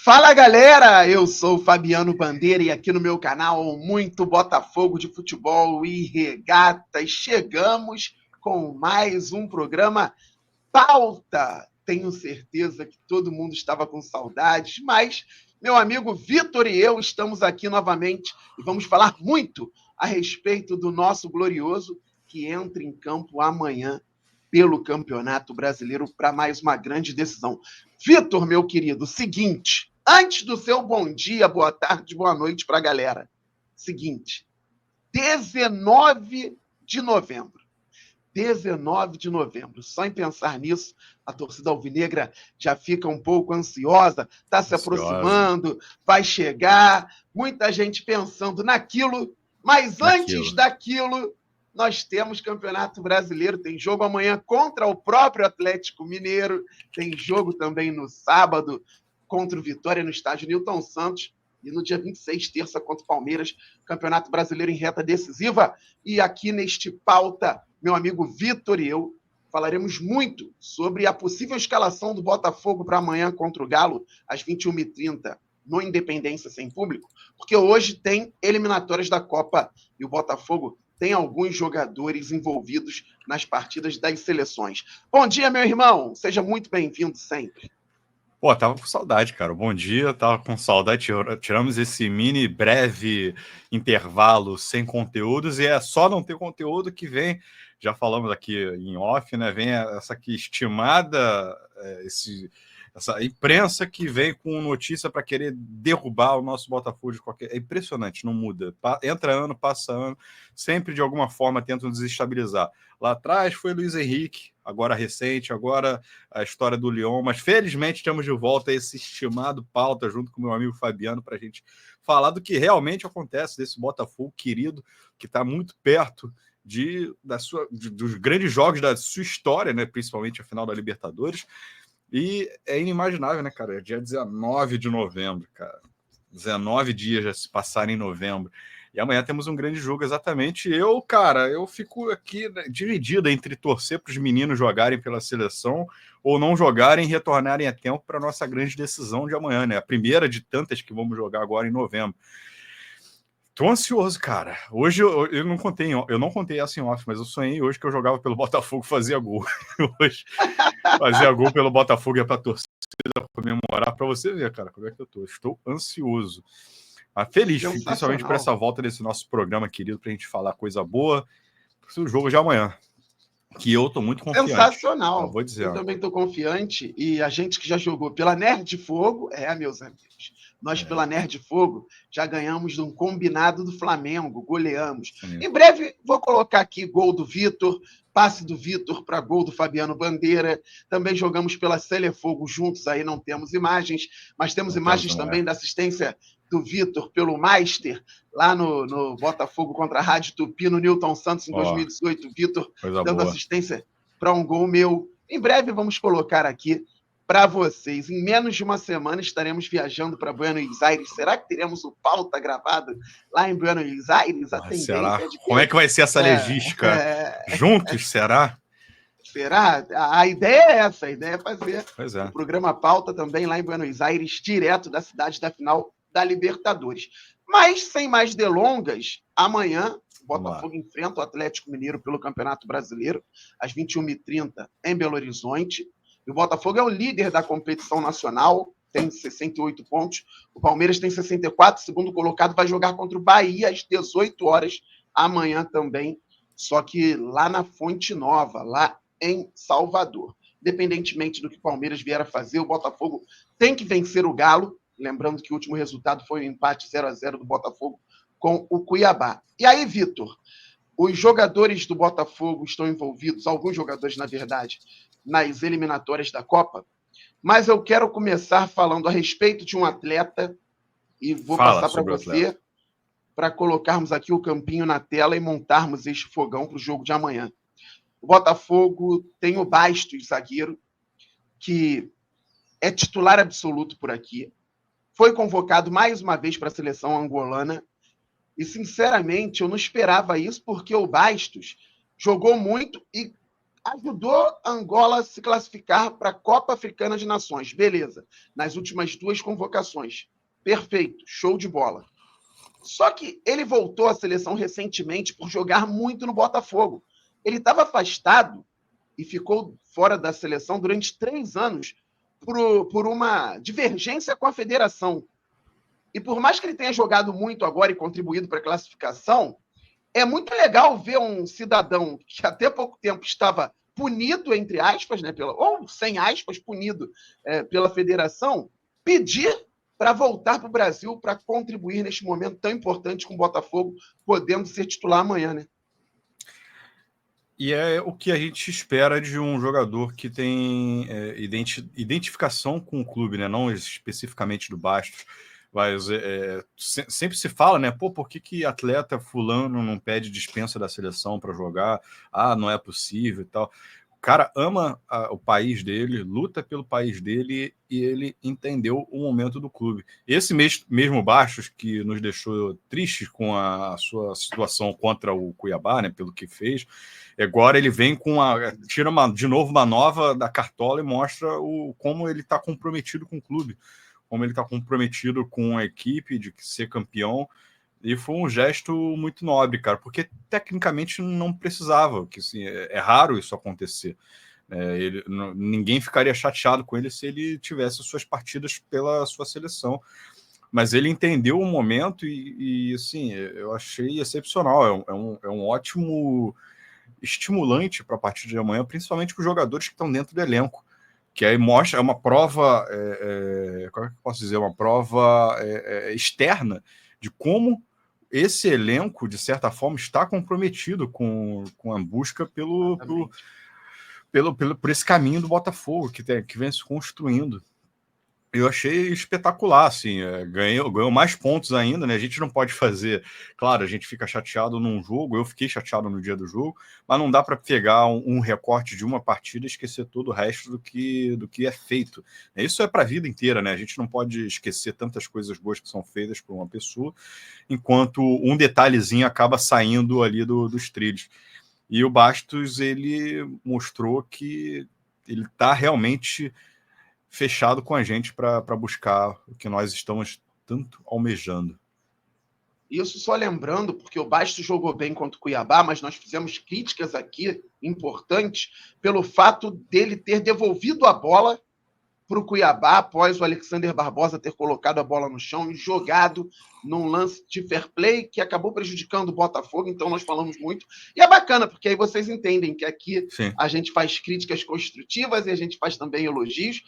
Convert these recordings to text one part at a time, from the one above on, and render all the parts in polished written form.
Fala galera, eu sou o Fabiano Bandeira e aqui no meu canal Muito Botafogo de Futebol e Regatas chegamos com mais um programa Pauta. Tenho certeza que todo mundo estava com saudades, mas meu amigo Vitor e eu estamos aqui novamente e vamos falar muito a respeito do nosso glorioso que entra em campo amanhã pelo Campeonato Brasileiro para mais uma grande decisão. Vitor, meu querido, seguinte, antes do seu bom dia, boa tarde, boa noite para a galera. Seguinte, 19 de novembro. 19 de novembro. Só em pensar nisso, a torcida alvinegra já fica um pouco ansiosa, está se aproximando, vai chegar, muita gente pensando naquilo, mas antes daquilo, nós temos Campeonato Brasileiro, tem jogo amanhã contra o próprio Atlético Mineiro, tem jogo também no sábado contra o Vitória no estádio Newton Santos, e no dia 26, terça, contra o Palmeiras, Campeonato Brasileiro em reta decisiva. E aqui neste pauta, meu amigo Vitor e eu falaremos muito sobre a possível escalação do Botafogo para amanhã contra o Galo, às 21h30, no Independência sem público, porque hoje tem eliminatórias da Copa e o Botafogo tem alguns jogadores envolvidos nas partidas das seleções. Bom dia, meu irmão. Seja muito bem-vindo sempre. Pô, tava com saudade, cara. Bom dia, tava com saudade. Tiramos esse mini breve intervalo sem conteúdos e é só não ter conteúdo que vem. Já falamos aqui em off, né? Vem essa aqui estimada, essa imprensa que vem com notícia para querer derrubar o nosso Botafogo de qualquer. É impressionante, não muda. Entra ano, passa ano, sempre de alguma forma tentam desestabilizar. Lá atrás foi Luiz Henrique, agora recente, agora a história do Lyon, mas felizmente temos de volta esse estimado pauta junto com o meu amigo Fabiano para a gente falar do que realmente acontece desse Botafogo querido, que está muito perto dos grandes jogos da sua história, né? Principalmente a final da Libertadores. E é inimaginável, né, cara? É dia 19 de novembro, cara. 19 dias já se passaram em novembro. E amanhã temos um grande jogo, exatamente. Eu fico aqui, né, dividido entre torcer para os meninos jogarem pela seleção ou não jogarem e retornarem a tempo para a nossa grande decisão de amanhã, né? A primeira de tantas que vamos jogar agora em novembro. Tô ansioso, cara. Hoje eu não contei essa em off, mas eu sonhei hoje que eu jogava pelo Botafogo e fazia gol. Hoje fazia gol pelo Botafogo e ia pra torcida comemorar. Pra você ver, cara, como é que eu tô. Estou ansioso. Feliz, principalmente por essa volta desse nosso programa querido, pra gente falar coisa boa. O jogo de amanhã, que eu tô muito confiante. Sensacional. Eu vou dizer. Eu também tô confiante. E a gente que já jogou pela Nerd Fogo, meus amigos, nós pela Nerd Fogo já ganhamos de um combinado do Flamengo, goleamos. Sim. Em breve vou colocar aqui gol do Vitor, passe do Vitor para gol do Fabiano Bandeira. Também jogamos pela Celefogo juntos, aí não temos imagens, mas temos imagens também da assistência do Vitor pelo Meister, lá no Botafogo contra a Rádio Tupi, no Newton Santos, em 2018. Vitor dando assistência para um gol meu. Em breve vamos colocar aqui para vocês. Em menos de uma semana estaremos viajando para Buenos Aires. Será que teremos o pauta gravado lá em Buenos Aires? A tendência será? É de que... Como é que vai ser essa logística? Juntos, será? Será? A ideia é essa. A ideia é fazer o programa pauta também lá em Buenos Aires, direto da cidade da final da Libertadores. Mas, sem mais delongas, amanhã o Botafogo enfrenta o Atlético Mineiro pelo Campeonato Brasileiro, às 21h30, em Belo Horizonte. E o Botafogo é o líder da competição nacional, tem 68 pontos. O Palmeiras tem 64, segundo colocado, vai jogar contra o Bahia às 18 horas, amanhã também, só que lá na Fonte Nova, lá em Salvador. Independentemente do que o Palmeiras vier a fazer, o Botafogo tem que vencer o Galo, lembrando que o último resultado foi o empate 0-0 do Botafogo com o Cuiabá. E aí, Vitor, os jogadores do Botafogo estão envolvidos, alguns jogadores, na verdade, nas eliminatórias da Copa, mas eu quero começar falando a respeito de um atleta e vou passar para você para colocarmos aqui o campinho na tela e montarmos este fogão para o jogo de amanhã. O Botafogo tem o Bastos, zagueiro, que é titular absoluto por aqui, foi convocado mais uma vez para a seleção angolana e, sinceramente, eu não esperava isso porque o Bastos jogou muito e ajudou a Angola a se classificar para a Copa Africana de Nações. Beleza. Nas últimas 2 convocações. Perfeito. Show de bola. Só que ele voltou à seleção recentemente por jogar muito no Botafogo. Ele estava afastado e ficou fora da seleção durante 3 anos por uma divergência com a federação. E por mais que ele tenha jogado muito agora e contribuído para a classificação, é muito legal ver um cidadão que até pouco tempo estava punido, entre aspas, né, ou sem aspas, punido pela federação, pedir para voltar para o Brasil para contribuir neste momento tão importante com o Botafogo, podendo ser titular amanhã, né? E é o que a gente espera de um jogador que tem identificação com o clube, né? Não especificamente do Bastos, mas sempre se fala, né? Pô, por que atleta fulano não pede dispensa da seleção para jogar? Ah, não é possível e tal. O cara ama o país dele, luta pelo país dele e ele entendeu o momento do clube. Esse mesmo Bastos que nos deixou tristes com a sua situação contra o Cuiabá, né? Pelo que fez. Agora ele vem tira de novo uma nova da cartola e mostra como ele está comprometido com o clube, como ele está comprometido com a equipe de ser campeão. E foi um gesto muito nobre, cara, porque tecnicamente não precisava, que assim, é raro isso acontecer. Ninguém ficaria chateado com ele se ele tivesse suas partidas pela sua seleção. Mas ele entendeu o momento e assim, eu achei excepcional. É um ótimo estimulante para a partir de amanhã, principalmente para os jogadores que estão dentro do elenco, que aí mostra, é uma prova, como é que eu posso dizer, uma prova externa de como esse elenco, de certa forma, está comprometido com a busca por esse caminho do Botafogo, que vem se construindo. Eu achei espetacular, assim, ganhou mais pontos ainda, né? A gente não pode fazer, claro, a gente fica chateado num jogo, eu fiquei chateado no dia do jogo, mas não dá para pegar um recorte de uma partida e esquecer todo o resto do que é feito. Isso é para a vida inteira, né? A gente não pode esquecer tantas coisas boas que são feitas por uma pessoa, enquanto um detalhezinho acaba saindo ali dos trilhos. E o Bastos, ele mostrou que ele está realmente fechado com a gente para buscar o que nós estamos tanto almejando. Isso só lembrando, porque o Bastos jogou bem contra o Cuiabá, mas nós fizemos críticas aqui importantes pelo fato dele ter devolvido a bola para o Cuiabá após o Alexander Barbosa ter colocado a bola no chão e jogado num lance de fair play que acabou prejudicando o Botafogo, então nós falamos muito. E é bacana, porque aí vocês entendem que aqui Sim. A gente faz críticas construtivas e a gente faz também elogios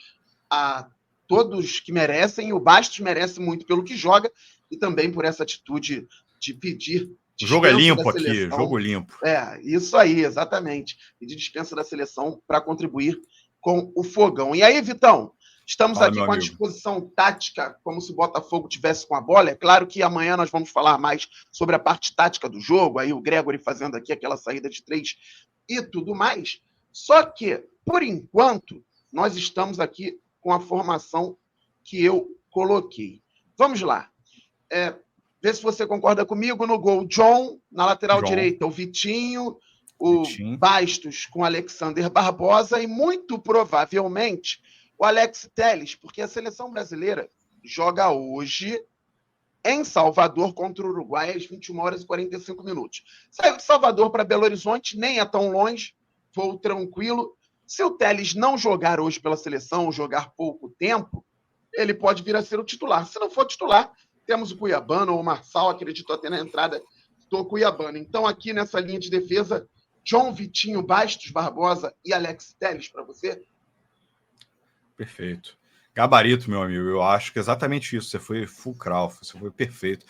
a todos que merecem, e o Bastos merece muito pelo que joga e também por essa atitude de pedir o jogo é limpo aqui, jogo limpo. Isso aí, exatamente. Pedir dispensa da seleção para contribuir com o Fogão. E aí, Vitão, estamos aqui com a disposição tática, como se o Botafogo tivesse com a bola. É claro que amanhã nós vamos falar mais sobre a parte tática do jogo, aí o Gregory fazendo aqui aquela saída de 3 e tudo mais. Só que, por enquanto, nós estamos aqui com a formação que eu coloquei. Vamos lá. Vê se você concorda comigo. No gol, John. Na lateral direita, o Vitinho. Bastos com Alexander Barbosa. E muito provavelmente o Alex Telles, porque a seleção brasileira joga hoje em Salvador contra o Uruguai às 21 horas e 45 minutos. Saiu de Salvador para Belo Horizonte, nem é tão longe, voo tranquilo. Se o Telles não jogar hoje pela seleção, jogar pouco tempo, ele pode vir a ser o titular. Se não for titular, temos o Cuiabano ou o Marçal, acredito até na entrada do Cuiabano. Então, aqui nessa linha de defesa, John, Vitinho, Bastos, Barbosa e Alex Telles para você? Perfeito. Gabarito, meu amigo, eu acho que é exatamente isso. Você foi fulcral, você foi perfeito.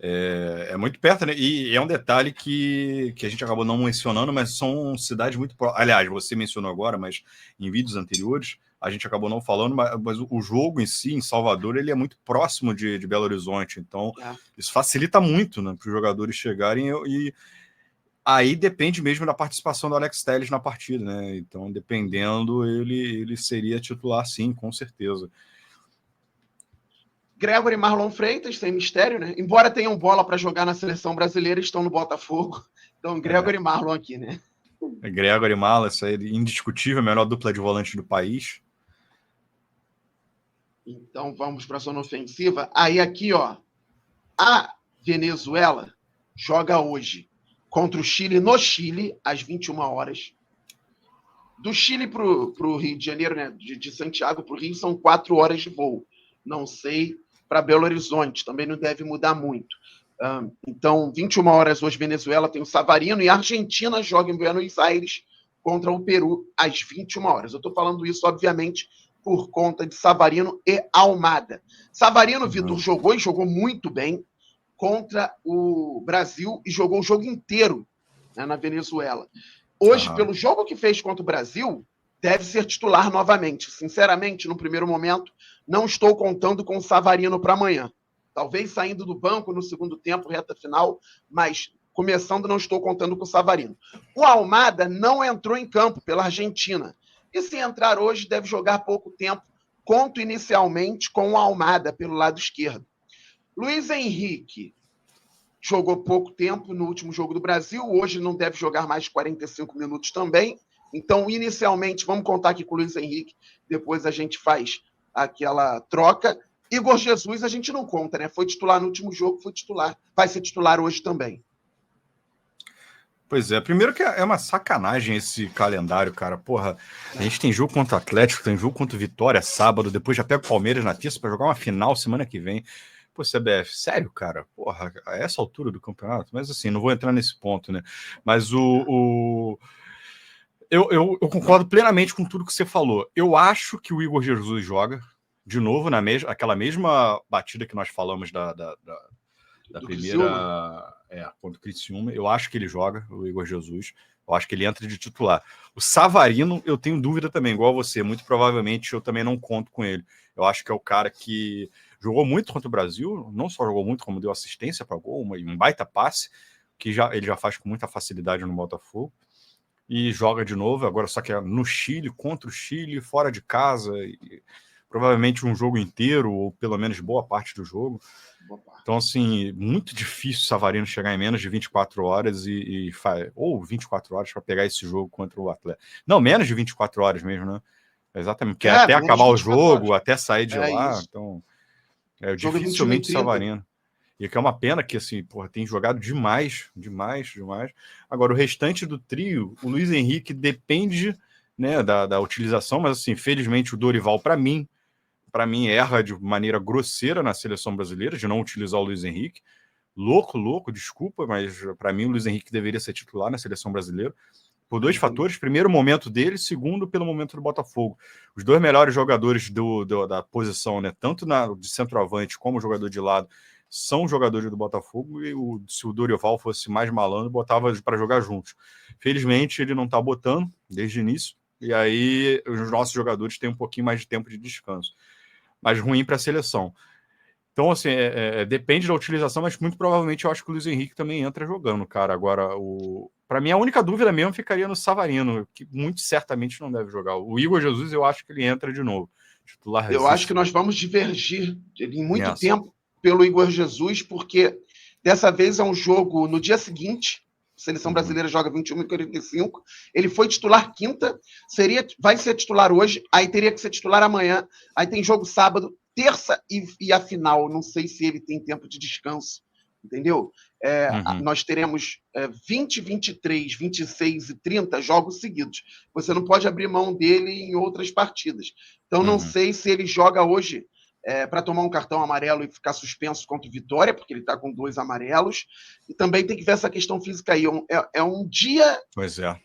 É muito perto, né? E é um detalhe que a gente acabou não mencionando, mas são cidades muito próximas. Aliás, você mencionou agora, mas em vídeos anteriores a gente acabou não falando, mas o jogo em si, em Salvador, ele é muito próximo de Belo Horizonte. Então, isso facilita muito, né, para os jogadores chegarem e aí depende mesmo da participação do Alex Telles na partida, né? Então, dependendo, ele seria titular, sim, com certeza. Gregory e Marlon Freitas, sem mistério, né? Embora tenham bola para jogar na seleção brasileira, estão no Botafogo. Então, Gregory e Marlon aqui, né? Gregor e Mala, essa aí, indiscutível, a melhor dupla de volante do país. Então vamos para a zona ofensiva. Aí aqui, ó, a Venezuela joga hoje contra o Chile no Chile, às 21 horas. Do Chile para o Rio de Janeiro, né? De Santiago para o Rio, são 4 horas de voo. Não sei para Belo Horizonte, também não deve mudar muito. Então, 21 horas hoje, Venezuela tem o Savarino e a Argentina joga em Buenos Aires contra o Peru às 21 horas. Eu estou falando isso, obviamente, por conta de Savarino e Almada. Savarino, Vitor, jogou e jogou muito bem contra o Brasil e jogou o jogo inteiro, né, na Venezuela. Hoje, pelo jogo que fez contra o Brasil, deve ser titular novamente. Sinceramente, no primeiro momento, não estou contando com o Savarino para amanhã. Talvez saindo do banco no segundo tempo, reta final, mas começando, não estou contando com o Savarino. O Almada não entrou em campo pela Argentina. E se entrar hoje, deve jogar pouco tempo. Conto inicialmente com o Almada pelo lado esquerdo. Luiz Henrique jogou pouco tempo no último jogo do Brasil. Hoje não deve jogar mais 45 minutos também. Então, inicialmente, vamos contar aqui com o Luiz Henrique. Depois a gente faz aquela troca. Igor Jesus a gente não conta, né? Foi titular no último jogo, foi titular. Vai ser titular hoje também. Pois é, primeiro que é uma sacanagem esse calendário, cara. Porra, a gente tem jogo contra o Atlético, tem jogo contra o Vitória sábado, depois já pega o Palmeiras na terça para jogar uma final semana que vem. Pô, CBF, sério, cara? Porra, a essa altura do campeonato? Mas assim, não vou entrar nesse ponto, né? Mas eu concordo plenamente com tudo que você falou. Eu acho que o Igor Jesus joga de novo aquela mesma batida que nós falamos da primeira contra o Criciúma. Eu acho que ele joga, o Igor Jesus. Eu acho que ele entra de titular. O Savarino, eu tenho dúvida também, igual a você. Muito provavelmente eu também não conto com ele. Eu acho que é o cara que jogou muito contra o Brasil, não só jogou muito, como deu assistência para gol, um baita passe, que ele já faz com muita facilidade no Botafogo. E joga de novo, agora só que é no Chile, contra o Chile, fora de casa, e provavelmente um jogo inteiro, ou pelo menos boa parte do jogo. Então, assim, muito difícil o Savarino chegar em menos de 24 horas ou 24 horas para pegar esse jogo contra o Atlético. Não, menos de 24 horas mesmo, né? Exatamente, porque até acabar o jogo, até sair de lá, isso. Então, dificilmente o Savarino. E que é uma pena que, assim, porra, tem jogado demais. Agora, o restante do trio, o Luiz Henrique depende, né, da utilização, mas, assim, felizmente o Dorival, para mim, erra de maneira grosseira na seleção brasileira, de não utilizar o Luiz Henrique. Louco, desculpa, mas para mim o Luiz Henrique deveria ser titular na seleção brasileira. Por dois fatores. Primeiro, o momento dele. Segundo, pelo momento do Botafogo. Os dois melhores jogadores da posição, né, tanto de centroavante como jogador de lado, são jogadores do Botafogo. E se o Dorival fosse mais malandro, botava para jogar juntos. Felizmente, ele não está botando desde o início. E aí, os nossos jogadores têm um pouquinho mais de tempo de descanso. Mas ruim para a seleção. Então, assim, depende da utilização, mas muito provavelmente eu acho que o Luiz Henrique também entra jogando, cara. Agora, para mim, a única dúvida mesmo ficaria no Savarino, que muito certamente não deve jogar. O Igor Jesus, eu acho que ele entra de novo. Titular. Eu acho que nós vamos divergir em muito tempo pelo Igor Jesus, porque dessa vez é um jogo no dia seguinte. A seleção brasileira joga 21h45. Ele foi titular quinta, vai ser titular hoje, aí teria que ser titular amanhã. Aí tem jogo sábado, terça e a final. Não sei se ele tem tempo de descanso, entendeu? Nós teremos 20, 23, 26 e 30 jogos seguidos. Você não pode abrir mão dele em outras partidas. Então, não sei se ele joga hoje para tomar um cartão amarelo e ficar suspenso contra o Vitória, porque ele está com 2 amarelos. E também tem que ver essa questão física aí. É um dia... Pois é.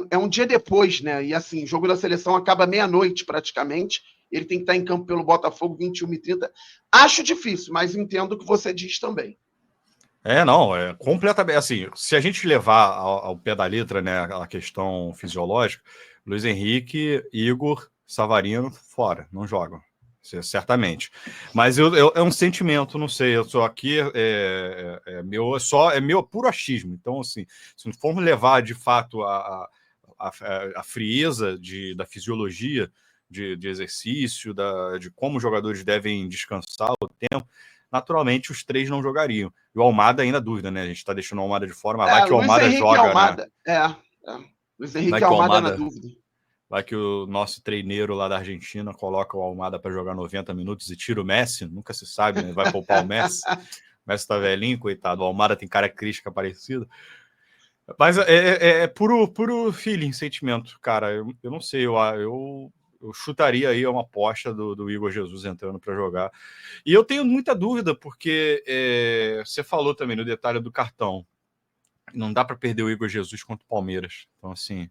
É um dia depois, né? E assim, o jogo da seleção acaba meia-noite praticamente. Ele tem que estar em campo pelo Botafogo 21h30. Acho difícil, mas entendo o que você diz também. Não, é completamente assim. Se a gente levar ao pé da letra, né, a questão fisiológica, Luiz Henrique, Igor, Savarino, fora, não jogam. Certamente. Mas é um sentimento, não sei, eu sou aqui, é meu puro achismo. Então, assim, se formos levar de fato a frieza da fisiologia de exercício, de como os jogadores devem descansar o tempo, naturalmente os 3 não jogariam. E o Almada ainda dúvida, né? A gente está deixando o Almada de fora, mas vai que o Almada joga, Almada, né? Luiz Henrique e Almada na dúvida. Vai que o nosso treineiro lá da Argentina coloca o Almada para jogar 90 minutos e tira o Messi, nunca se sabe, né? Vai poupar o Messi. O Messi tá velhinho, coitado. O Almada tem característica parecida. Mas é puro feeling, sentimento, cara. Eu não sei, eu chutaria aí uma aposta do Igor Jesus entrando para jogar. E eu tenho muita dúvida, porque você falou também no detalhe do cartão. Não dá para perder o Igor Jesus contra o Palmeiras. Então, assim,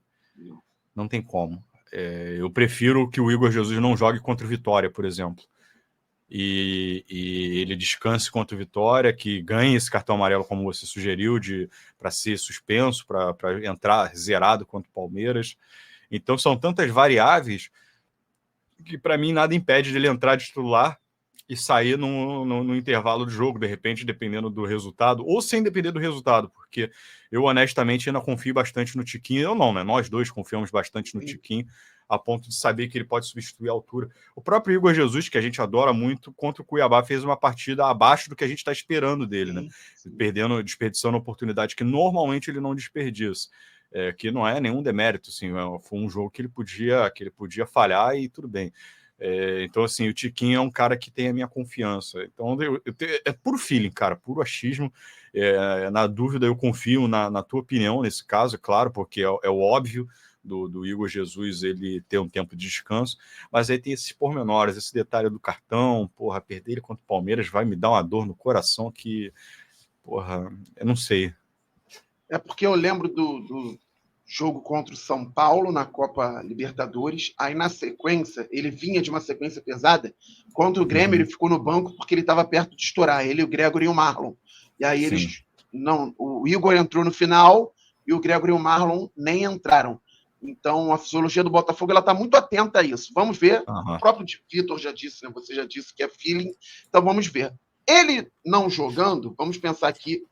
não tem como. Eu prefiro que o Igor Jesus não jogue contra o Vitória, por exemplo. E ele descanse contra o Vitória, que ganhe esse cartão amarelo, como você sugeriu, para ser suspenso, para entrar zerado contra o Palmeiras. Então, são tantas variáveis que, para mim, nada impede dele entrar de titular e sair no intervalo do jogo, de repente, dependendo do resultado, ou sem depender do resultado, porque eu, honestamente, ainda confio bastante no Tiquinho. Eu não, né? Nós dois confiamos bastante no Tiquinho, a ponto de saber que ele pode substituir a altura. O próprio Igor Jesus, que a gente adora muito, contra o Cuiabá, fez uma partida abaixo do que a gente está esperando dele, né? Desperdiçando oportunidade que normalmente ele não desperdiça. Que não é nenhum demérito, assim, foi um jogo que ele podia falhar e tudo bem. Então, assim, o Tiquinho é um cara que tem a minha confiança. Então, é puro feeling, cara, puro achismo. Na dúvida, eu confio na tua opinião nesse caso, é claro, porque é o óbvio do Igor Jesus ele ter um tempo de descanso, mas aí tem esses pormenores, esse detalhe do cartão, porra, perder ele contra o Palmeiras vai me dar uma dor no coração que, porra, eu não sei. É porque eu lembro do jogo contra o São Paulo na Copa Libertadores, aí na sequência, ele vinha de uma sequência pesada, contra o Grêmio ele ficou no banco porque ele estava perto de estourar, ele, o Gregory e o Marlon. E aí o Igor entrou no final e o Gregory e o Marlon nem entraram. Então, a fisiologia do Botafogo está muito atenta a isso. Vamos ver. O próprio Vitor já disse, né? Você já disse que é feeling. Então, vamos ver. Ele não jogando, vamos pensar aqui,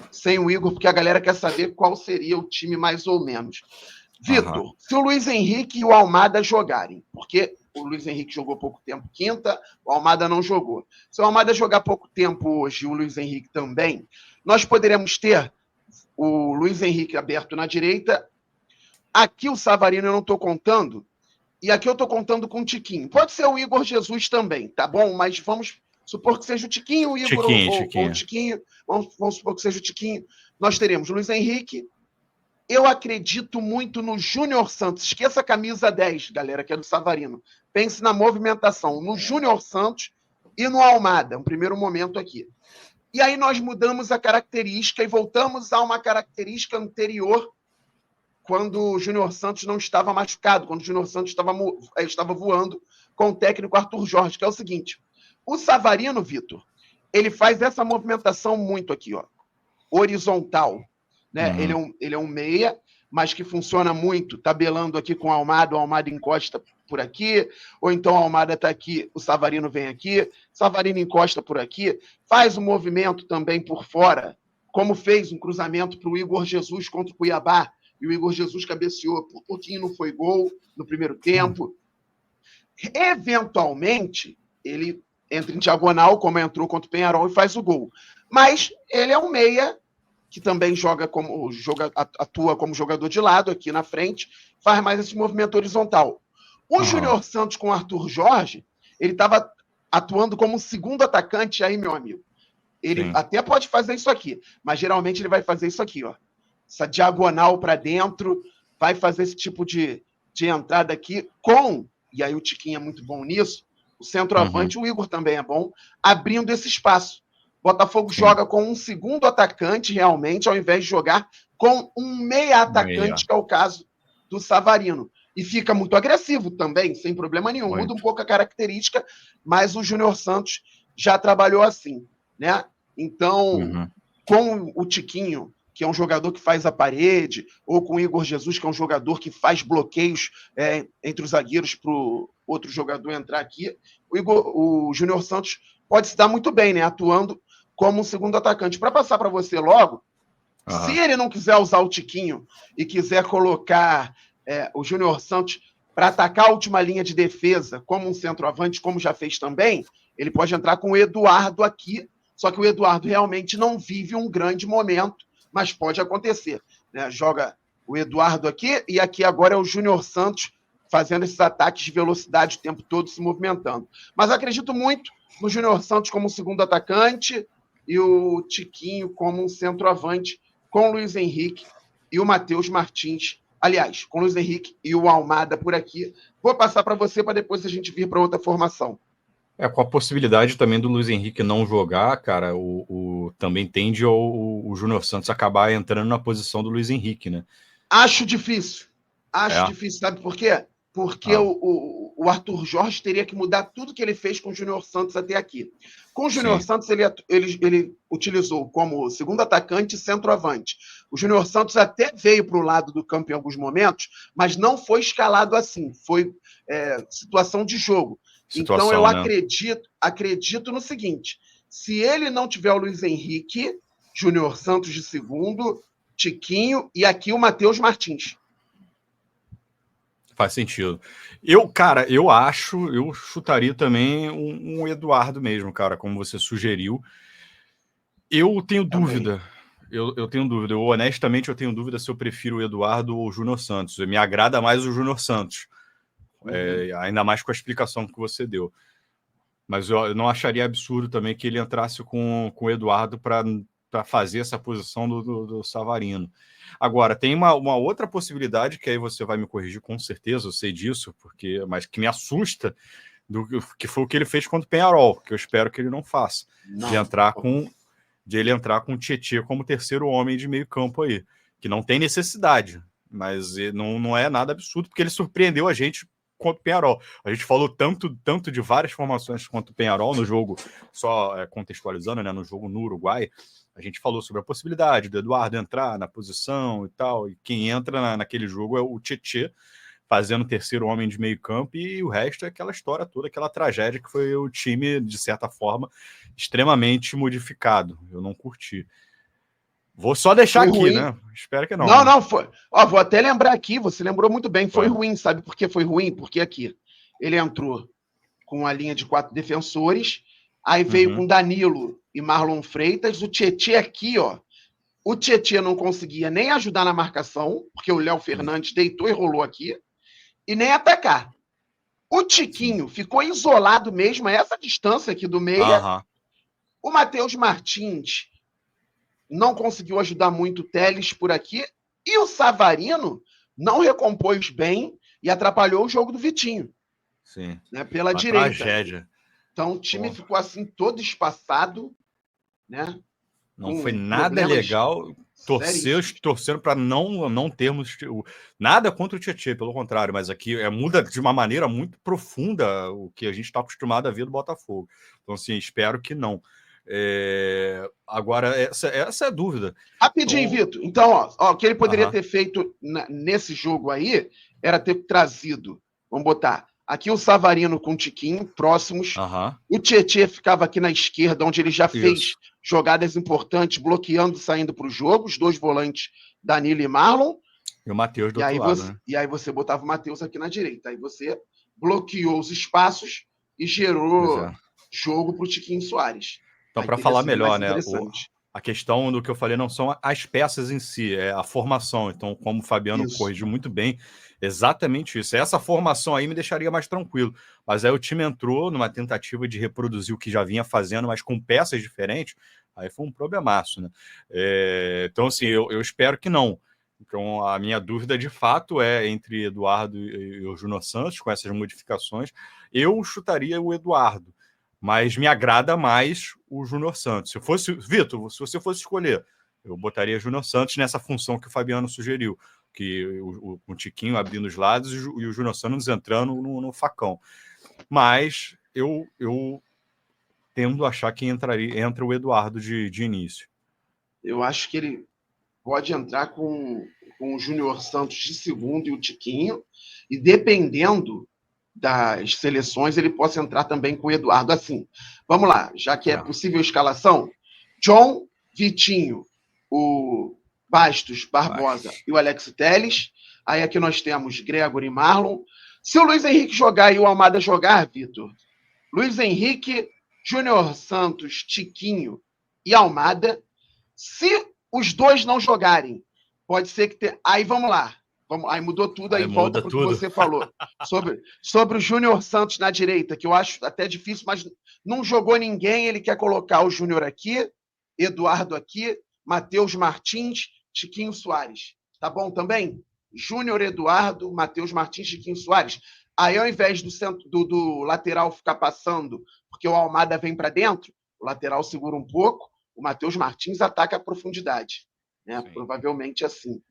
sem o Igor, porque a galera quer saber qual seria o time mais ou menos. Vitor, se o Luiz Henrique e o Almada jogarem, porque o Luiz Henrique jogou pouco tempo quinta, o Almada não jogou. Se o Almada jogar pouco tempo hoje e o Luiz Henrique também, nós poderemos ter o Luiz Henrique aberto na direita. Aqui o Savarino eu não estou contando, e aqui eu estou contando com o Tiquinho. Pode ser o Igor Jesus também, tá bom? Mas vamos supor que seja o Tiquinho, o Igor ou o Tiquinho. Vamos supor que seja o Tiquinho. Nós teremos Luiz Henrique. Eu acredito muito no Júnior Santos. Esqueça a camisa 10, galera, que é do Savarino. Pense na movimentação, no Júnior Santos e no Almada, um primeiro momento aqui. E aí nós mudamos a característica e voltamos a uma característica anterior quando o Júnior Santos não estava machucado, quando o Júnior Santos estava voando com o técnico Arthur Jorge, que é o seguinte: o Savarino, Vitor, ele faz essa movimentação muito aqui, ó, horizontal, né? Ele é um meia, mas que funciona muito, tabelando aqui com o Almada encosta por aqui, ou então o Almada está aqui, o Savarino vem aqui, o Savarino encosta por aqui, faz um movimento também por fora, como fez um cruzamento para o Igor Jesus contra o Cuiabá, e o Igor Jesus cabeceou, por pouquinho não foi gol no primeiro tempo. Eventualmente, ele entra em diagonal, como entrou contra o Peñarol, e faz o gol. Mas ele é um meia que também atua como jogador de lado aqui na frente, faz mais esse movimento horizontal. O Júnior Santos com o Arthur Jorge, ele estava atuando como segundo atacante aí, meu amigo. Ele até pode fazer isso aqui, mas geralmente ele vai fazer isso aqui, ó. Essa diagonal para dentro, vai fazer esse tipo de entrada aqui e aí o Tiquinho é muito bom nisso, o centroavante, o Igor também é bom, abrindo esse espaço. Botafogo joga com um segundo atacante, realmente, ao invés de jogar com um meia atacante, que é o caso do Savarino. E fica muito agressivo também, sem problema nenhum. Muda um pouco a característica, mas o Júnior Santos já trabalhou assim, né? Então, com o Tiquinho, que é um jogador que faz a parede, ou com o Igor Jesus, que é um jogador que faz bloqueios entre os zagueiros para o outro jogador entrar aqui, o Júnior Santos pode se dar muito bem, né? Atuando como um segundo atacante. Para passar para você logo, se ele não quiser usar o Tiquinho e quiser colocar o Júnior Santos para atacar a última linha de defesa como um centroavante, como já fez também, ele pode entrar com o Eduardo aqui, só que o Eduardo realmente não vive um grande momento, mas pode acontecer, né? Joga o Eduardo aqui, e aqui agora é o Júnior Santos fazendo esses ataques de velocidade o tempo todo, se movimentando. Mas acredito muito no Júnior Santos como segundo atacante e o Tiquinho como um centroavante, com o Luiz Henrique e o Matheus Martins. Aliás, com o Luiz Henrique e o Almada por aqui. Vou passar para você para depois a gente vir para outra formação. Com a possibilidade também do Luiz Henrique não jogar, cara, também tende o Júnior Santos acabar entrando na posição do Luiz Henrique, né? Acho difícil. Acho difícil, sabe por quê? Porque o Arthur Jorge teria que mudar tudo que ele fez com o Júnior Santos até aqui. Com o Júnior Santos, ele utilizou como segundo atacante e centroavante. O Júnior Santos até veio para o lado do campo em alguns momentos, mas não foi escalado assim. Foi situação de jogo. Então, eu acredito no seguinte: se ele não tiver o Luiz Henrique, Júnior Santos de segundo, Tiquinho e aqui o Matheus Martins. Faz sentido. Eu chutaria também um Eduardo mesmo, cara, como você sugeriu. Eu tenho dúvida. Eu tenho dúvida. Honestamente, eu tenho dúvida se eu prefiro o Eduardo ou o Júnior Santos. Me agrada mais o Júnior Santos. Ainda mais com a explicação que você deu. Mas eu não acharia absurdo também que ele entrasse com o Eduardo para fazer essa posição do Savarino. Agora, tem uma outra possibilidade, que aí você vai me corrigir com certeza, eu sei disso, mas que me assusta, que foi o que ele fez contra o Peñarol, que eu espero que ele não faça, de ele entrar com o Tietê como terceiro homem de meio campo aí, que não tem necessidade, mas não é nada absurdo, porque ele surpreendeu a gente contra o Peñarol. A gente falou tanto de várias formações contra o Peñarol no jogo, só contextualizando, né, no jogo no Uruguai, a gente falou sobre a possibilidade do Eduardo entrar na posição e tal, e quem entra naquele jogo é o Tietê, fazendo terceiro homem de meio campo, e o resto é aquela história toda, aquela tragédia que foi o time, de certa forma, extremamente modificado. Eu não curti. Vou só deixar foi aqui, ruim, né? Espero que não. Não, foi. Vou até lembrar aqui, você lembrou muito bem, foi ruim, sabe por que foi ruim? Porque aqui, ele entrou com a linha de 4 defensores, aí veio com Danilo e Marlon Freitas, o Tietê aqui, o Tietê não conseguia nem ajudar na marcação, porque o Léo Fernandes deitou e rolou aqui, e nem atacar. O Tiquinho ficou isolado mesmo, a essa distância aqui do meia. O Matheus Martins não conseguiu ajudar muito o Telles por aqui, e o Savarino não recompôs bem e atrapalhou o jogo do Vitinho. Sim. Né, pela direita. Tragédia. Então o time ficou assim todo espaçado, né? Não foi nada legal. Torcendo para não termos nada contra o Tietê, pelo contrário, mas aqui muda de uma maneira muito profunda o que a gente está acostumado a ver do Botafogo. Então, assim, espero que não. Agora, essa é a dúvida. Rapidinho, Vitor. Então, o que ele poderia ter feito nesse jogo aí era ter trazido, vamos botar, aqui o Savarino com o Tiquinho, próximos. O Tietê ficava aqui na esquerda, onde ele já fez jogadas importantes, bloqueando, saindo para o jogo. Os dois volantes, Danilo e Marlon. E o Matheus do outro lado, né? E aí você botava o Matheus aqui na direita. Aí você bloqueou os espaços e gerou jogo para o Tiquinho Soares. Então, para falar melhor, né? A questão do que eu falei não são as peças em si, é a formação. Então, como o Fabiano corrigiu muito bem, exatamente isso. Essa formação aí me deixaria mais tranquilo. Mas aí o time entrou numa tentativa de reproduzir o que já vinha fazendo, mas com peças diferentes. Aí foi um problemaço, né? Então, assim, eu espero que não. Então, a minha dúvida, de fato, é entre Eduardo e o Júnior Santos, com essas modificações. Eu chutaria o Eduardo, mas me agrada mais o Júnior Santos. Se fosse, Vitor, se você fosse escolher, eu botaria Júnior Santos nessa função que o Fabiano sugeriu, que o Tiquinho abrindo os lados e o Júnior Santos entrando no facão. Mas eu tendo a achar que entra o Eduardo de início. Eu acho que ele pode entrar com o Júnior Santos de segundo e o Tiquinho, e dependendo das seleções, ele possa entrar também com o Eduardo. Assim, vamos lá, já que é possível escalação, John, Vitinho, o Bastos, Barbosa e o Alex Telles. Aí aqui nós temos Gregory e Marlon. Se o Luiz Henrique jogar e o Almada jogar, Vitor, Luiz Henrique, Júnior Santos, Tiquinho e Almada. Se os dois não jogarem Pode ser que Aí vamos lá. Aí mudou tudo, aí volta para o que você falou. Sobre o Júnior Santos na direita, que eu acho até difícil, mas não jogou ninguém, ele quer colocar o Júnior aqui, Eduardo aqui, Matheus Martins, Chiquinho Soares. Tá bom também? Júnior, Eduardo, Matheus Martins, Chiquinho Soares. Aí, ao invés do lateral ficar passando, porque o Almada vem para dentro, o lateral segura um pouco, o Matheus Martins ataca a profundidade. Né? Provavelmente assim.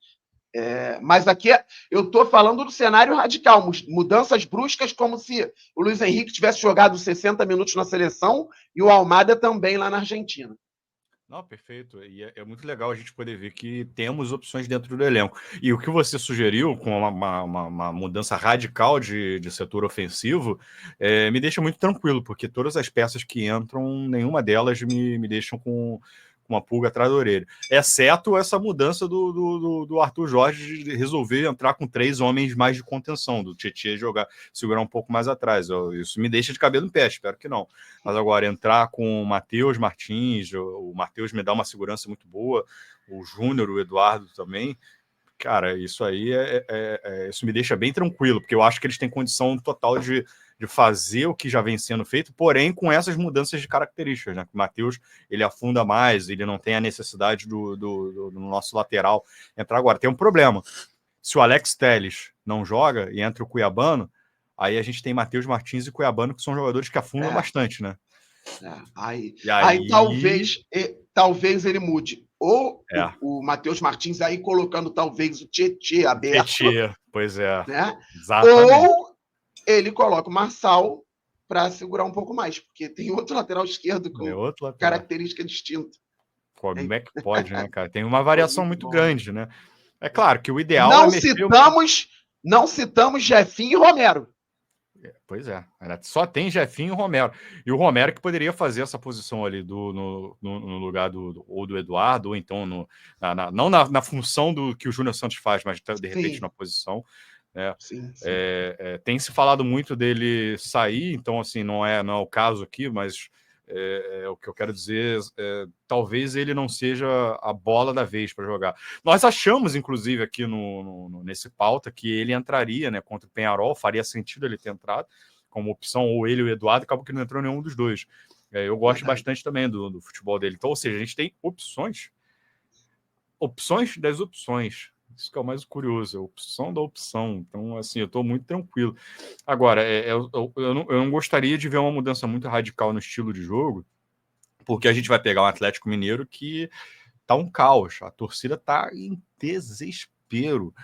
Mas aqui eu estou falando do cenário radical, mudanças bruscas, como se o Luiz Henrique tivesse jogado 60 minutos na seleção e o Almada também lá na Argentina. Não, perfeito. E é muito legal a gente poder ver que temos opções dentro do elenco. E o que você sugeriu, com uma mudança radical de setor ofensivo, me deixa muito tranquilo, porque todas as peças que entram, nenhuma delas me deixam com uma pulga atrás da orelha. Exceto essa mudança do Arthur Jorge de resolver entrar com 3 homens mais de contenção, do Tietchan segurar um pouco mais atrás. Isso me deixa de cabelo em pé, espero que não. Mas agora, entrar com o Matheus Martins, o Matheus me dá uma segurança muito boa, o Júnior, o Eduardo também, cara, isso aí isso me deixa bem tranquilo, porque eu acho que eles têm condição total de fazer o que já vem sendo feito, porém com essas mudanças de características, né? O Matheus, ele afunda mais, ele não tem a necessidade do nosso lateral entrar agora. Tem um problema, se o Alex Telles não joga e entra o Cuiabano, aí a gente tem Matheus Martins e Cuiabano, que são jogadores que afundam bastante, né? Aí talvez ele mude. Ou o Matheus Martins aí colocando talvez o Tietchan aberto. Tietchan, pois é. Né? Exatamente. Ou ele coloca o Marçal para segurar um pouco mais, porque tem outro lateral esquerdo com característica distinta. Como é que pode, né, cara? Tem uma variação muito grande, né? É claro que o ideal Não citamos Jefinho e Romero. Pois é, só tem Jefinho e Romero. E o Romero que poderia fazer essa posição ali no lugar ou do Eduardo, ou então não na função do que o Júnior Santos faz, mas de repente na posição. Sim. Tem se falado muito dele sair, então assim, não é o caso aqui, mas o que eu quero dizer talvez ele não seja a bola da vez para jogar. Nós achamos, inclusive, aqui nesse pauta, que ele entraria, né, contra o Peñarol, faria sentido ele ter entrado como opção, ou ele ou o Eduardo, acabou que não entrou nenhum dos dois. Eu gosto bastante também do futebol dele. Então, ou seja, a gente tem opções das opções. Isso que é o mais curioso, a opção da opção. Então, assim, eu estou muito tranquilo. Agora, eu não gostaria de ver uma mudança muito radical no estilo de jogo, porque a gente vai pegar um Atlético Mineiro que tá um caos. A torcida tá em desespero.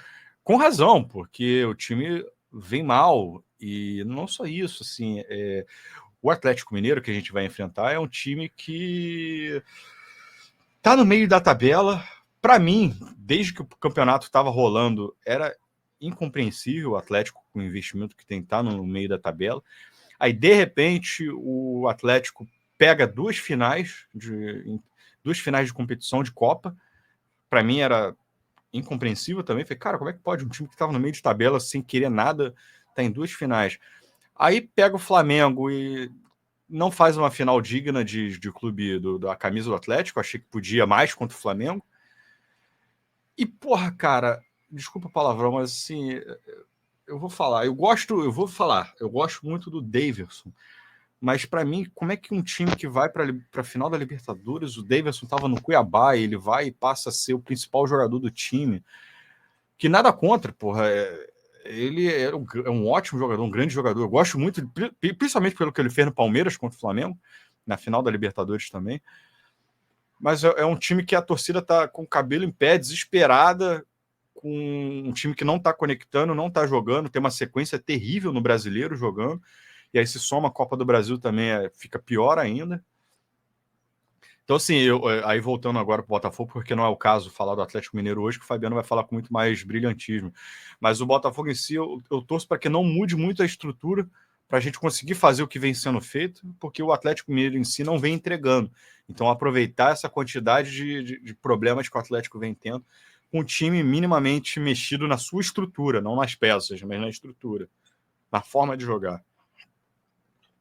Com razão, porque o time vem mal. E não só isso, assim, o Atlético Mineiro que a gente vai enfrentar é um time que tá no meio da tabela. Para mim, desde que o campeonato estava rolando, era incompreensível o Atlético com o investimento que tem que estar no meio da tabela. Aí, de repente, o Atlético pega 2 finais de competição de Copa. Para mim, era incompreensível também. Falei, cara, como é que pode um time que estava no meio de tabela sem querer nada tá em 2 finais? Aí pega o Flamengo e não faz uma final digna de clube da camisa do Atlético. Achei que podia mais contra o Flamengo. E, porra, cara, desculpa o palavrão, mas assim, eu gosto muito do Daverson, mas para mim, como é que um time que vai para a final da Libertadores, o Daverson estava no Cuiabá, ele vai e passa a ser o principal jogador do time, que nada contra, porra, ele é um ótimo jogador, um grande jogador, eu gosto muito, principalmente pelo que ele fez no Palmeiras contra o Flamengo, na final da Libertadores também. Mas é um time que a torcida tá com o cabelo em pé, desesperada, com um time que não tá conectando, não tá jogando, tem uma sequência terrível no Brasileiro jogando, e aí se soma a Copa do Brasil também, fica pior ainda. Então, assim, aí voltando agora para o Botafogo, porque não é o caso falar do Atlético Mineiro hoje, que o Fabiano vai falar com muito mais brilhantismo. Mas o Botafogo em si, eu torço para que não mude muito a estrutura, para a gente conseguir fazer o que vem sendo feito, porque o Atlético Mineiro em si não vem entregando. Então, aproveitar essa quantidade de problemas que o Atlético vem tendo, com o time minimamente mexido na sua estrutura, não nas peças, mas na estrutura, na forma de jogar.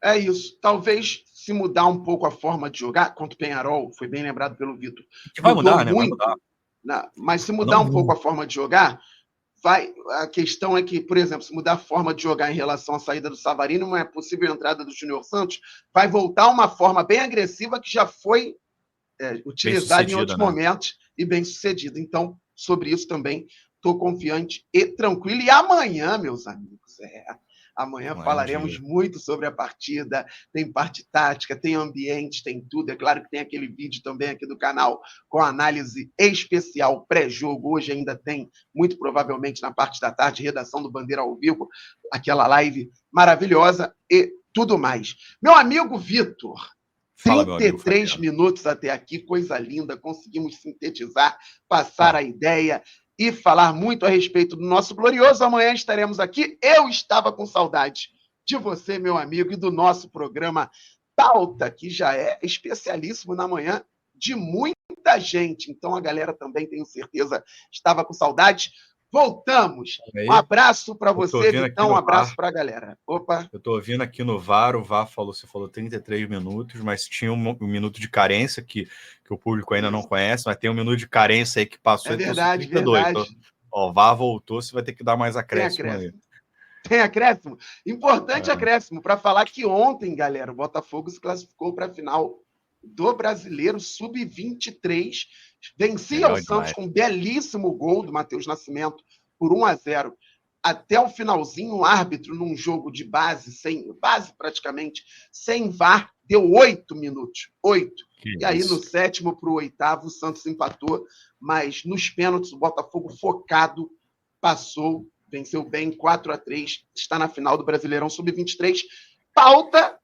É isso. Talvez se mudar um pouco a forma de jogar, contra o Peñarol, foi bem lembrado pelo Vitor. Que vai mudar, né? Vai mudar. Mas se mudar um pouco a forma de jogar, a questão é que, por exemplo, se mudar a forma de jogar em relação à saída do Savarino, uma possível entrada do Júnior Santos, vai voltar uma forma bem agressiva que já foi utilizada em outros momentos e bem sucedida. Então, sobre isso também estou confiante e tranquilo. E amanhã, meus amigos, amanhã falaremos muito sobre a partida. Tem parte tática, tem ambiente, tem tudo. É claro que tem aquele vídeo também aqui do canal com análise especial pré-jogo. Hoje ainda tem, muito provavelmente na parte da tarde, redação do Bandeira ao Vivo, aquela live maravilhosa e tudo mais. Meu amigo Vitor, 33 minutos até aqui, coisa linda. Conseguimos sintetizar, passar a ideia e falar muito a respeito do nosso glorioso. Amanhã estaremos aqui. Eu estava com saudade de você, meu amigo, e do nosso programa Pauta, que já é especialíssimo na manhã de muita gente. Então, a galera também, tenho certeza, estava com saudade. Voltamos. Um abraço para você, Vitão. Um abraço para a galera. Opa. Eu estou ouvindo aqui no VAR, o VAR você falou 33 minutos, mas tinha um minuto de carência que o público ainda não conhece, mas tem um minuto de carência aí que passou. É verdade, 32. Verdade. Então, o VAR voltou, você vai ter que dar mais acréscimo aí. Tem acréscimo? Importante acréscimo, para falar que ontem, galera, o Botafogo se classificou para a final do Brasileiro Sub-23, vencia o Santos com um belíssimo gol do Matheus Nascimento por 1-0. Até o finalzinho, o árbitro, num jogo de base praticamente, sem VAR, deu 8 minutos. 8. E aí, no 7º para o 8º, o Santos empatou, mas nos pênaltis, o Botafogo focado passou, venceu bem, 4-3, está na final do Brasileirão Sub-23. Pauta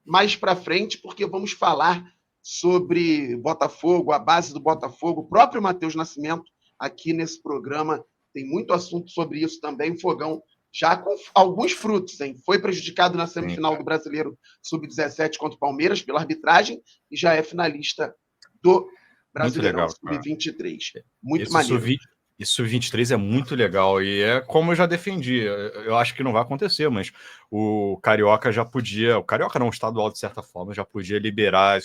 mais para frente, porque vamos falar sobre Botafogo, a base do Botafogo, o próprio Matheus Nascimento aqui nesse programa. Tem muito assunto sobre isso também. O Fogão já com alguns frutos, hein? Foi prejudicado na semifinal do Brasileiro Sub-17 contra o Palmeiras pela arbitragem e já é finalista do Brasileirão Sub-23. Muito maneiro. Esse Sub-23 é muito legal e é como eu já defendi. Eu acho que não vai acontecer, mas o Carioca já podia... O Carioca não, o estadual, de certa forma, já podia liberar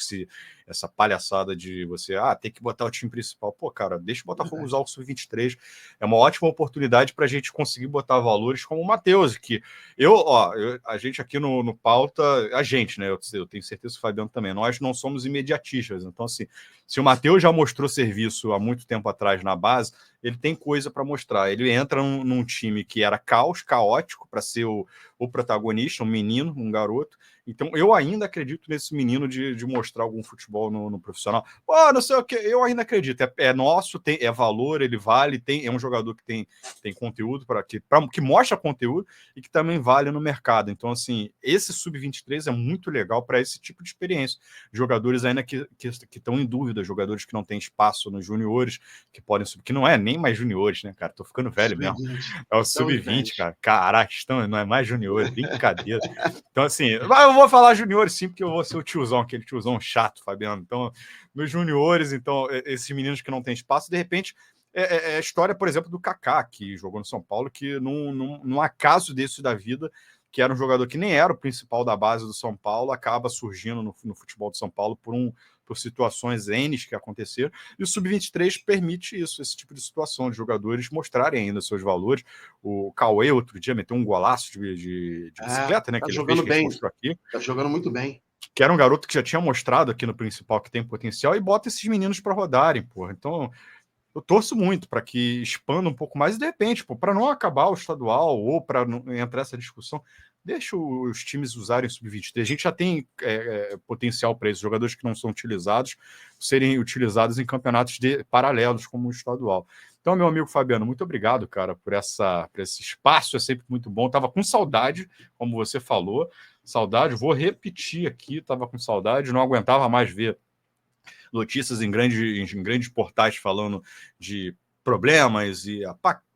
essa palhaçada de você... tem que botar o time principal. Pô, cara, deixa o Botafogo usar o Sub-23. É uma ótima oportunidade para a gente conseguir botar valores como o Matheus, que a gente aqui no Pauta... A gente, né? Eu tenho certeza que o Fabiano também. Nós não somos imediatistas. Então, assim, se o Matheus já mostrou serviço há muito tempo atrás na base, ele tem coisa para mostrar. Ele entra num time que era caótico, para ser o protagonista, um menino, um garoto. Então, eu ainda acredito nesse menino de mostrar algum futebol no profissional. Não sei o que, eu ainda acredito. É nosso, é valor, ele vale, é um jogador que tem conteúdo, que mostra conteúdo e que também vale no mercado. Então, assim, esse Sub-23 é muito legal para esse tipo de experiência. Jogadores ainda que estão em dúvida, jogadores que não têm espaço nos juniores, que podem subir, que não é nem mais juniores, né, cara? Tô ficando velho mesmo. É o Sub-20, cara. Caraca, não é mais juniores, brincadeira. Então, assim, eu vou falar juniores sim, porque eu vou ser o tiozão, aquele tiozão chato, Fabiano. Então, nos juniores, então, esses meninos que não têm espaço, de repente, é a história, por exemplo, do Kaká, que jogou no São Paulo, que num acaso desse da vida, que era um jogador que nem era o principal da base do São Paulo, acaba surgindo no futebol do São Paulo por situações N que aconteceram, e o Sub-23 permite isso, esse tipo de situação, de jogadores mostrarem ainda seus valores. O Cauê, outro dia, meteu um golaço de bicicleta, né? Tá que jogando ele fez, bem. mostrou aqui. Tá jogando muito bem. Que era um garoto que já tinha mostrado aqui no principal que tem potencial, e bota esses meninos para rodarem, porra. Então, eu torço muito para que expanda um pouco mais, e de repente, para não acabar o estadual, ou para não entrar essa discussão, deixa os times usarem o Sub-23. A gente já tem potencial para esses jogadores que não são utilizados serem utilizados em campeonatos paralelos, como o estadual. Então, meu amigo Fabiano, muito obrigado, cara, por esse espaço, é sempre muito bom. Tava com saudade, como você falou, saudade, vou repetir aqui, tava com saudade, não aguentava mais ver notícias em grandes portais falando de problemas e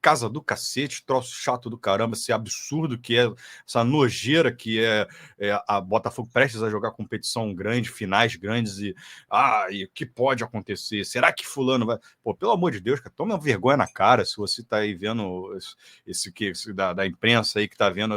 casa do cacete, troço chato do caramba, esse absurdo que é, essa nojeira que é a Botafogo prestes a jogar competição grande, finais grandes e o que pode acontecer? Será que fulano vai... Pô, pelo amor de Deus, cara, toma vergonha na cara se você tá aí vendo esse da imprensa aí que tá vendo,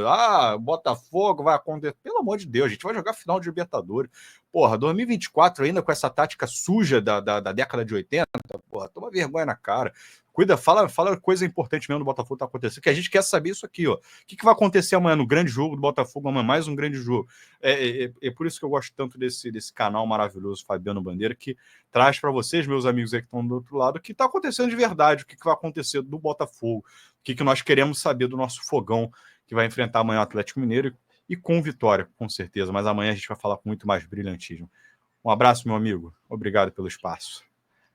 Botafogo vai acontecer. Pelo amor de Deus, a gente vai jogar final de Libertadores. Porra, 2024 ainda com essa tática suja da década de 80, porra, toma vergonha na cara. Cuida, fala coisa importante mesmo do Botafogo tá acontecendo, que a gente quer saber isso aqui, ó. O que vai acontecer amanhã no grande jogo do Botafogo, amanhã mais um grande jogo. É por isso que eu gosto tanto desse canal maravilhoso, Fabiano Bandeira, que traz para vocês, meus amigos aí que estão do outro lado, o que está acontecendo de verdade, o que vai acontecer do Botafogo, o que nós queremos saber do nosso fogão, que vai enfrentar amanhã o Atlético Mineiro, e com vitória, com certeza. Mas amanhã a gente vai falar com muito mais brilhantismo. Um abraço, meu amigo. Obrigado pelo espaço.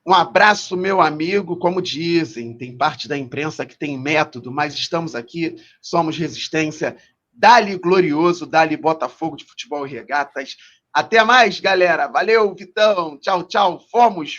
Um abraço, meu amigo. Como dizem, tem parte da imprensa que tem método, mas estamos aqui, somos resistência. Dali glorioso, dali Botafogo de Futebol e Regatas. Até mais, galera. Valeu, Vitão. Tchau, tchau. Fomos.